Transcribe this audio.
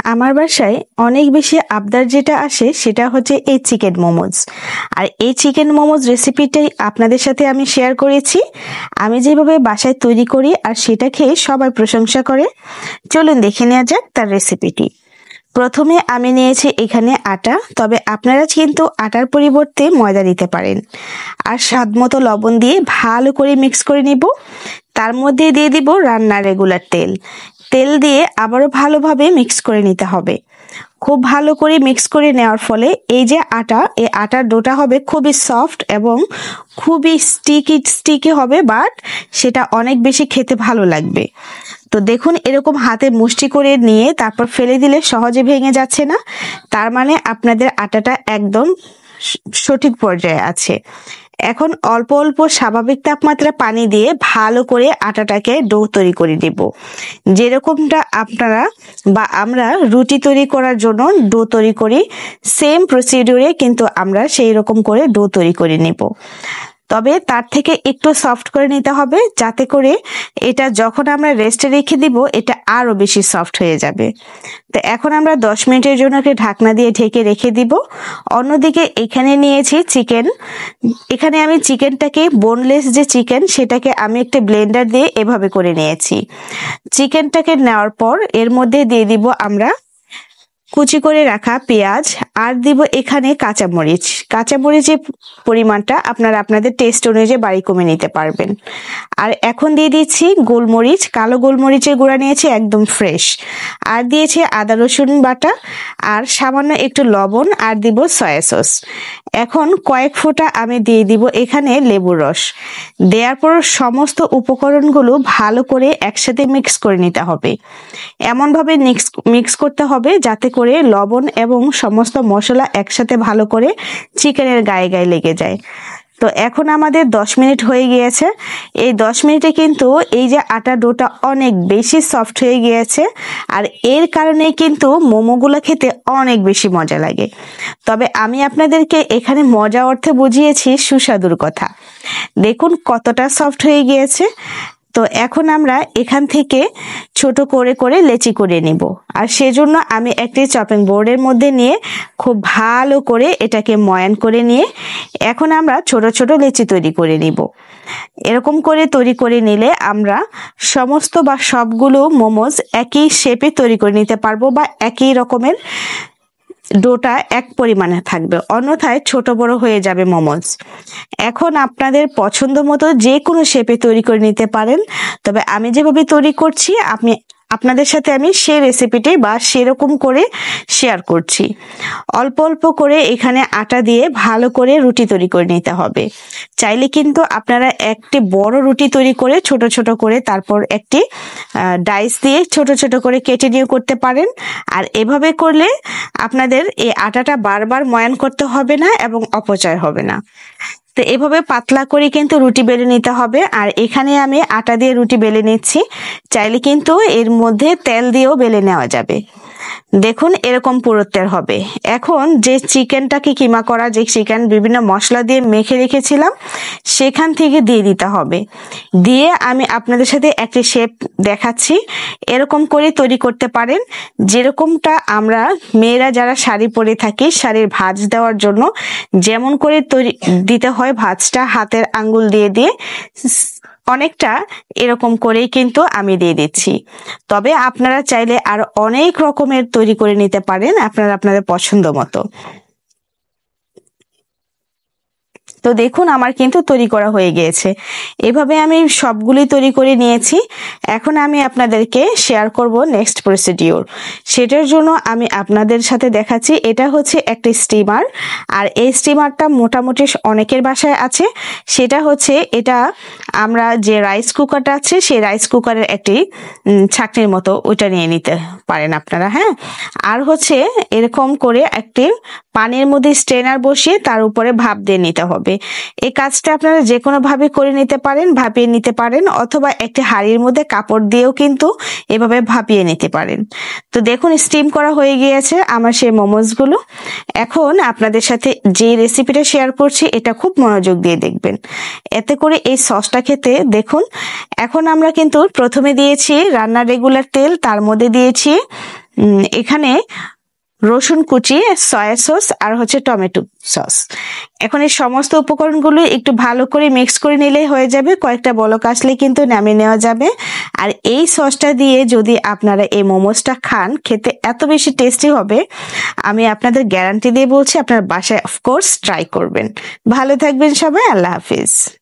আমার বাসায় অনেক বেশি আবদার যেটা আসে সেটা হচ্ছে এই চিকেন মোমোজ। আর এই চিকেন মোমোজ রেসিপিটাই আপনাদের সাথে আমি শেয়ার করেছি। আমি যেভাবে বাসায় তৈরি করি আর সেটা খেয়ে সবাই প্রশংসা করে। চলুন দেখে নেওয়া যাক তার রেসিপিটি। প্রথমে আমি নিয়েছি এখানে আটা, তবে আপনারা কিন্তু আটার পরিবর্তে ময়দা নিতে পারেন। আর স্বাদ মতো লবণ দিয়ে ভালো করে মিক্স করে নিব। তার মধ্যে দিয়ে দিব রান্নার রেগুলার তেল। তেল দিয়ে আবারও ভালোভাবে মিক্স করে নিতে হবে। খুব ভালো করে মিক্স করে নেওয়ার ফলে এই যে আটা, এই আটার ডোটা হবে খুবই সফট এবং খুবই স্টিকি হবে, বাট সেটা অনেক বেশি খেতে ভালো লাগবে। তো দেখুন, এরকম হাতে মুষ্টি করে নিয়ে তারপর ফেলে দিলে সহজে ভেঙে যাচ্ছে না, তার মানে আপনাদের আটাটা একদম সঠিক পর্যায়ে আছে। এখন অল্প অল্প স্বাভাবিক তাপমাত্রা পানি দিয়ে ভালো করে আটাটাকে ডো তৈরি করে নেব। যেরকমটা আপনারা বা আমরা রুটি তৈরি করার জন্য ডো তৈরি করি, সেম প্রসিডিউরে কিন্তু আমরা সেই রকম করে ডো তৈরি করে নেব। তবে তার থেকে একটু সফট করে নিতে হবে, যাতে করে এটা যখন আমরা রেস্টে রেখে দিব এটা আরো বেশি সফট হয়ে যাবে। তো এখন আমরা 10 মিনিটের জন্য একটা ঢাকনা দিয়ে ঢেকে রেখে দিব। অন্যদিকে এখানে নিয়েছি চিকেন। এখানে আমি চিকেনটাকে, বোনলেস যে চিকেন, সেটাকে আমি একটা ব্লেন্ডার দিয়ে এভাবে করে নিয়েছি। চিকেনটাকে নেওয়ার পর এর মধ্যে দিয়ে দিব আমরা কুচি করে রাখা পেঁয়াজ, আর দিব এখানে কাঁচামরিচ। কাঁচামরিচের পরিমাণটা আপনারা আপনাদের টেস্ট অনুযায়ী বাড়ি কমে নিতে পারবেন। আর এখন দিয়ে দিচ্ছি গোলমরিচ, কালো গোলমরিচের গুঁড়া নিয়েছি একদম ফ্রেশ। আর দিয়েছি আদা রসুন বাটা, আর সামান্য একটু লবণ, আর দিব সয়া সস। এখন কয়েক ফোঁটা আমি দিয়ে দিব এখানে লেবুর রস। দেওয়ার পর সমস্ত উপকরণগুলো ভালো করে একসাথে মিক্স করে নিতে হবে। এমনভাবে মিক্স করতে হবে যাতে করে লবণ এবং সমস্ত মশলা একসাথে ভালো করে চিকেনের গায়ে গায়ে লেগে যায়। তো এখন আমাদের 10 মিনিট হয়ে গিয়েছে। এই 10 মিনিটে কিন্তু এই যে আটা ডোটা অনেক বেশি সফট হয়ে গিয়েছে, আর এর কারণে কিন্তু মোমোগুলো খেতে অনেক বেশি মজা লাগে। তবে আমি আপনাদেরকে এখানে মজা অর্থে বুঝিয়েছি সুস্বাদুর কথা। দেখুন কতটা সফট হয়ে গিয়েছে। তো এখন আমরা এখান থেকে ছোট করে করে লেচি করে নিব। আর সেজন্য আমি একটি চপিং বোর্ডের মধ্যে নিয়ে খুব ভালো করে এটাকে ময়ান করে নিয়ে এখন আমরা ছোট ছোট লেচি তৈরি করে নিব। এরকম করে তৈরি করে নিলে আমরা সমস্ত বা সবগুলো মোমোজ একই শেপে তৈরি করে নিতে পারবো, বা একই রকমের ডোটা এক পরিমাণে থাকবে, অন্যথায় ছোট বড় হয়ে যাবে মোমোজ। এখন আপনাদের পছন্দ মতো যে কোনো শেপে তৈরি করে নিতে পারেন, তবে আমি যেভাবে তৈরি করছি আপনাদের সাথে আমি সেই রেসিপিটি বা সেরকম করে শেয়ার করছি। অল্প অল্প করে এখানে আটা দিয়ে ভালো করে রুটি তৈরি করে নিতে হবে। চাইলে কিন্তু আপনারা একটি বড় রুটি তৈরি করে ছোট ছোট করে তারপর একটি ডাইস দিয়ে ছোট ছোট করে কেটে নিয়ে করতে পারেন। আর এভাবে করলে আপনাদের এই আটাটা বারবার ময়ান করতে হবে না এবং অপচয় হবে না। তো এভাবে পাতলা করে কিন্তু রুটি বেলে নিতে হবে। আর এখানে আমি আটা দিয়ে রুটি বেলে নিচ্ছি, চাইলে কিন্তু এর মধ্যে তেল দিয়েও বেলে নেওয়া যাবে। দেখুন এরকম পুরুত্বের হবে। এখন যে চিকেনটাকে কিমা করা, যে চিকেন বিভিন্ন মশলা দিয়ে মেখে রেখেছিলাম, সেখান থেকে দিয়ে দিতে হবে। দিয়ে আমি আপনাদের সাথে একটি শেপ দেখাচ্ছি, এরকম করে তৈরি করতে পারেন। যেরকমটা আমরা মেয়েরা যারা শাড়ি পরে থাকি, শাড়ির ভাঁজ দেওয়ার জন্য যেমন করে তৈরি দিতে হয় ভাঁজটা, হাতের আঙ্গুল দিয়ে দিয়ে অনেকটা এরকম করেই কিন্তু আমি দিয়ে দিচ্ছি। তবে আপনারা চাইলে আরো অনেক রকমের তৈরি করে নিতে পারেন আপনারা আপনাদের পছন্দ মতো। তো দেখুন আমার কিন্তু তৈরি করা হয়ে গিয়েছে। এভাবে আমি সবগুলি তৈরি করে নিয়েছি। এখন আমি আপনাদেরকে শেয়ার করব নেক্সট প্রসিডিউর। সেটার জন্য আমি আপনাদের সাথে দেখাচ্ছি, এটা হচ্ছে একটা স্টিমার। আর এই স্টিমারটা মোটামুটি অনেকের বাসায় আছে। সেটা হচ্ছে এটা আমরা যে রাইস কুকারটা আছে সেই রাইস কুকারের একটি ছাঁকনির মতো ওইটা নিয়ে নিতে পারেন আপনারা। হ্যাঁ, আর হচ্ছে এরকম করে একটি পানির মধ্যে স্ট্রেনার বসিয়ে তার উপরে ভাপ দিয়ে নিতে হবে। এই কাজটা আপনারা যে কোনো ভাবে করে নিতে পারেন, ভাপিয়ে নিতে পারেন, অথবা একটি হাঁড়ির মধ্যে কাপড় দিয়েও কিন্তু এভাবে ভাপিয়ে নিতে পারেন। তো দেখুন স্টিম করা হয়ে গিয়েছে আমার সেই মোমোসগুলো। এখন আপনাদের সাথে যে রেসিপিটা শেয়ার করছি এটা খুব মনোযোগ দিয়ে দেখবেন, এতে করে এই সসটা খেতে দেখুন। এখন আমরা কিন্তু প্রথমে দিয়েছি রান্নার রেগুলার তেল, তার মধ্যে দিয়েছি এখানে রসুন কুচি, সয়া সস আর হচ্ছে টমেটো সস। এখন এই সমস্ত উপকরণগুলো একটু ভালো করে মিক্স করে নিলেই হয়ে যাবে। কয়েকটা বলক আসলে কিন্তু নামিয়ে নেওয়া যাবে। আর এই সসটা দিয়ে যদি আপনারা এই মোমোসটা খান, খেতে এত বেশি টেস্টি হবে, আমি আপনাদের গ্যারান্টি দিয়ে বলছি, আপনার বাসায় অফকোর্স ট্রাই করবেন। ভালো থাকবেন সবাই, আল্লাহ হাফিজ।